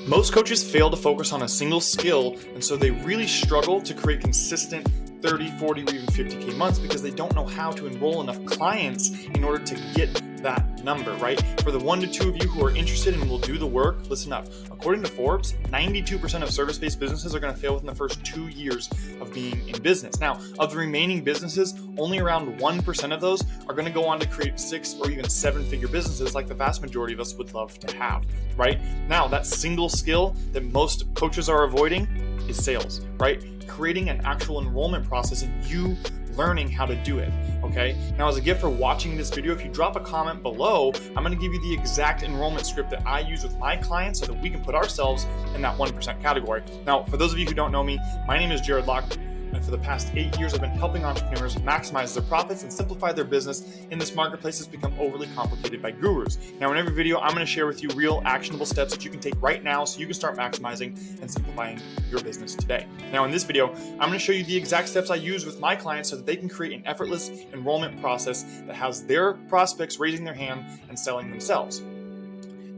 Most coaches fail to focus on a single skill, and so they really struggle to create consistent 30, 40, or even 50K months because they don't know how to enroll enough clients in order to get that number, right? For the 1 to 2 of you who are interested and will do the work, listen up. According to Forbes, 92% of service-based businesses are going to fail within the first 2 years of being in business. Now, of the remaining businesses, only around 1% of those are going to go on to create 6 or even 7-figure businesses like the vast majority of us would love to have, right? Now, that single skill that most coaches are avoiding is sales, right? Creating an actual enrollment process and you learning how to do it, okay? Now, as a gift for watching this video, if you drop a comment below, I'm gonna give you the exact enrollment script that I use with my clients so that we can put ourselves in that 1% category. Now, for those of you who don't know me, my name is Jared Locke, and for the past 8 years, I've been helping entrepreneurs maximize their profits and simplify their business in this marketplace that's become overly complicated by gurus. Now, in every video, I'm going to share with you real actionable steps that you can take right now so you can start maximizing and simplifying your business today. Now, in this video, I'm going to show you the exact steps I use with my clients so that they can create an effortless enrollment process that has their prospects raising their hand and selling themselves.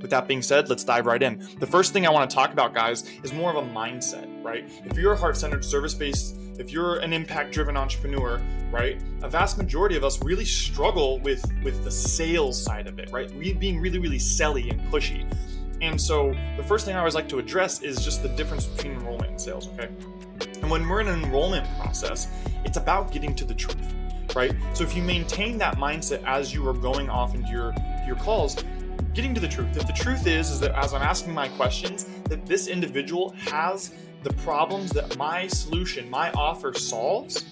With that being said, let's dive right in. The first thing I want to talk about, guys, is more of a mindset, right? If you're a heart-centered, service-based, if you're an impact-driven entrepreneur, right, a vast majority of us really struggle with the sales side of it, right? Being really, really selly and pushy. And so the first thing I always like to address is just the difference between enrollment and sales, okay? And when we're in an enrollment process, it's about getting to the truth, right? So if you maintain that mindset as you are going off into your calls, getting to the truth. If the truth is that as I'm asking my questions, that this individual has the problems that my solution, my offer solves,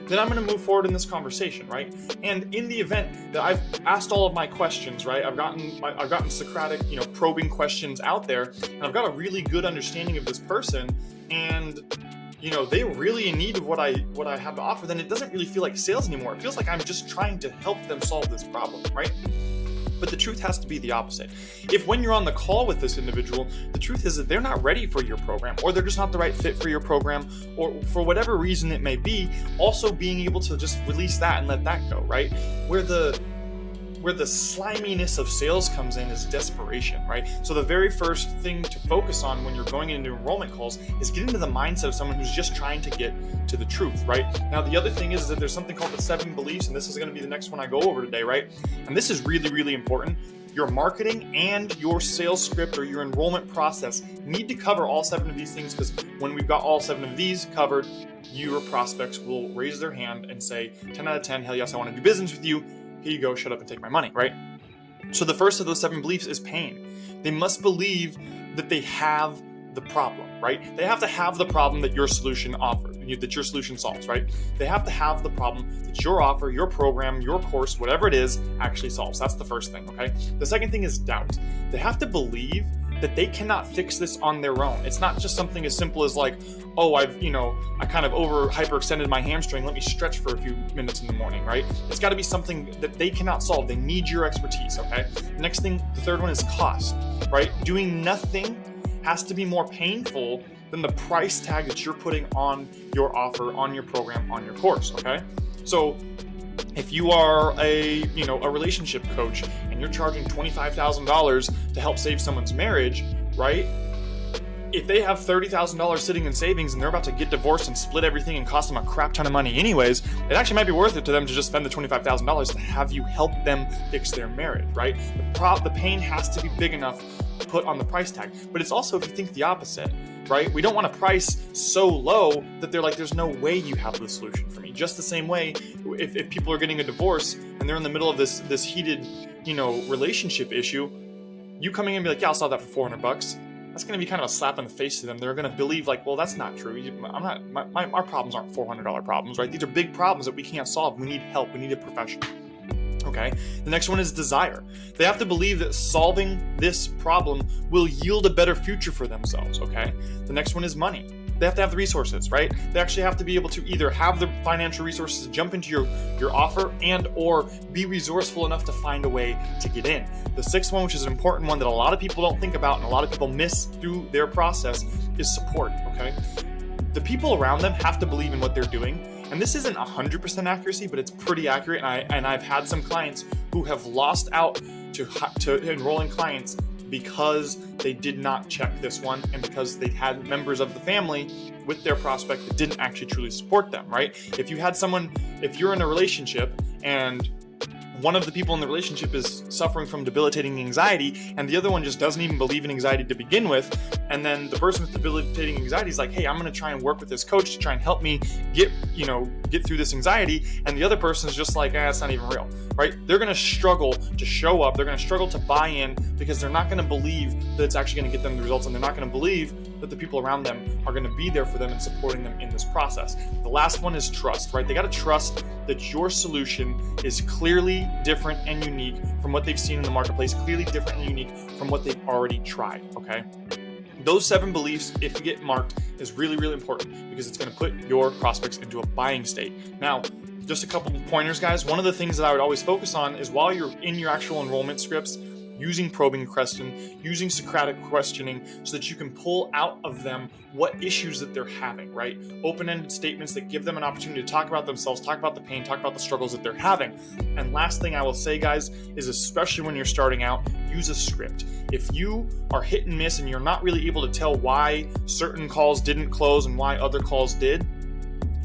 then I'm going to move forward in this conversation, right? And in the event that I've asked all of my questions, right, I've gotten Socratic, probing questions out there, and I've got a really good understanding of this person, and they're really in need of what I have to offer, then it doesn't really feel like sales anymore. It feels like I'm just trying to help them solve this problem, right? But the truth has to be the opposite. If when you're on the call with this individual, the truth is that they're not ready for your program, or they're just not the right fit for your program, or for whatever reason it may be, also being able to just release that and let that go, right? Where the sliminess of sales comes in is desperation, right? So the very first thing to focus on when you're going into enrollment calls is get into the mindset of someone who's just trying to get to the truth, right? Now, the other thing is that there's something called the 7 beliefs, and this is going to be the next one I go over today, right? And this is really, really important. Your marketing and your sales script or your enrollment process need to cover all 7 of these things, because when we've got all 7 of these covered, your prospects will raise their hand and say, 10 out of 10, hell yes, I want to do business with you. Here you go, shut up and take my money, right? So the first of those 7 beliefs is pain. They must believe that they have the problem, right? They have to have the problem that your solution offers, that your solution solves, right? They have to have the problem that your offer, your program, your course, whatever it is, actually solves. That's the first thing, okay? The second thing is doubt. They have to believe that they cannot fix this on their own. It's not just something as simple as like, oh, I kind of hyperextended my hamstring. Let me stretch for a few minutes in the morning, right? It's got to be something that they cannot solve. They need your expertise, okay? The next thing, the third one is cost, right? Doing nothing has to be more painful than the price tag that you're putting on your offer, on your program, on your course, okay? So if you are a relationship coach and you're charging $25,000 to help save someone's marriage, right? If they have $30,000 sitting in savings and they're about to get divorced and split everything and cost them a crap ton of money anyways, it actually might be worth it to them to just spend the $25,000 to have you help them fix their marriage, right? The pain has to be big enough to put on the price tag. But it's also, if you think the opposite, right? We don't want to price so low that they're like, there's no way you have the solution for me. Just the same way, if people are getting a divorce and they're in the middle of this heated, relationship issue, you coming in and be like, yeah, I'll solve that for $400. That's going to be kind of a slap in the face to them. They're going to believe like, well, that's not true. Our problems aren't $400 problems, right? These are big problems that we can't solve. We need help. We need a professional. Okay. The next one is desire. They have to believe that solving this problem will yield a better future for themselves. Okay. The next one is money. They have to have the resources, right? They actually have to be able to either have the financial resources to jump into your offer and or be resourceful enough to find a way to get in. The sixth one, which is an important one that a lot of people don't think about and a lot of people miss through their process, is support, okay? The people around them have to believe in what they're doing. And this isn't 100% accuracy, but it's pretty accurate. And I've had some clients who have lost out to enrolling clients because they did not check this one, and because they had members of the family with their prospect that didn't actually truly support them, right? If you're in a relationship and one of the people in the relationship is suffering from debilitating anxiety and the other one just doesn't even believe in anxiety to begin with, and then the person with debilitating anxiety is like, hey, I'm going to try and work with this coach to try and help me get through this anxiety, and the other person is just like, it's not even real, right? They're going to struggle to show up, they're going to struggle to buy in, because they're not going to believe that it's actually going to get them the results, and they're not going to believe that the people around them are going to be there for them and supporting them in this process. The last one is trust, right? They got to trust that your solution is clearly different and unique from what they've seen in the marketplace, clearly different and unique from what they've already tried, okay? Those 7 beliefs, if you get marked, is really, really important, because it's going to put your prospects into a buying state. Now, just a couple of pointers, guys. One of the things that I would always focus on is, while you're in your actual enrollment scripts, using probing question, using Socratic questioning, so that you can pull out of them what issues that they're having, right? Open-ended statements that give them an opportunity to talk about themselves, talk about the pain, talk about the struggles that they're having. And last thing I will say, guys, is especially when you're starting out, use a script. If you are hit and miss and you're not really able to tell why certain calls didn't close and why other calls did,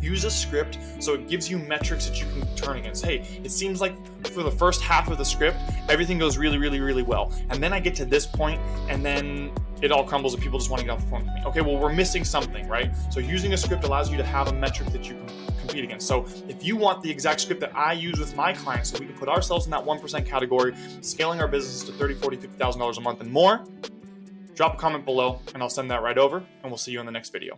use a script so it gives you metrics that you can turn against. Hey, it seems like for the first half of the script, everything goes really, really, really well. And then I get to this point, and then it all crumbles and people just want to get off the phone with me. Okay, well, we're missing something, right? So using a script allows you to have a metric that you can compete against. So if you want the exact script that I use with my clients, so we can put ourselves in that 1% category, scaling our business to $30,000, $40,000, $50,000 a month and more, drop a comment below and I'll send that right over, and we'll see you in the next video.